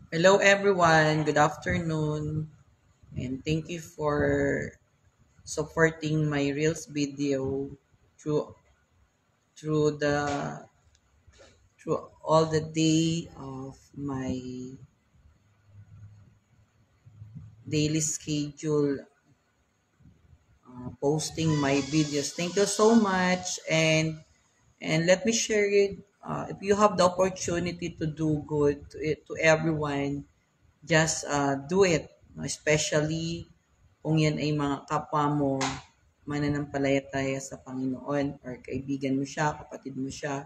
Hello everyone, good afternoon, and thank you for supporting my Reels video through through the through all the day of my daily schedule posting my videos. Thank you so much and let me share it. If you have the opportunity to do good to everyone, just do it, no? Especially kung yan ay mga kapwa mo, mananampalataya sa Panginoon or kaibigan mo siya, kapatid mo siya.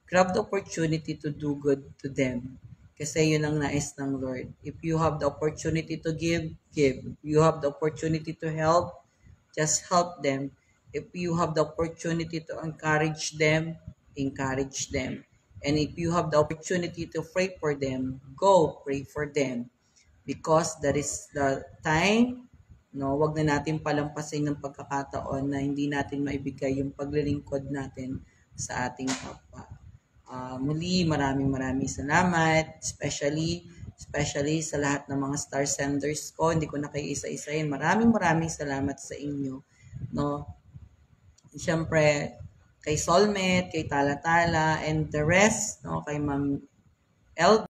Grab the opportunity to do good to them. Kasi yun ang nais ng Lord. If you have the opportunity to give, give. If you have the opportunity to help, just help them. If you have the opportunity to encourage them, encourage them. And if you have the opportunity to pray for them, go pray for them. Because that is the time, no, wag na natin palampasin ng pagkakataon na hindi natin maibigay yung paglilingkod natin sa ating kapwa. Muli, maraming maraming salamat, especially sa lahat ng mga star senders ko. Hindi ko na kayo isa-isahin. Maraming maraming salamat sa inyo. No? Siyempre, kay Soulmate, kay Tala Tala, and the rest, no? Kay Ma'am El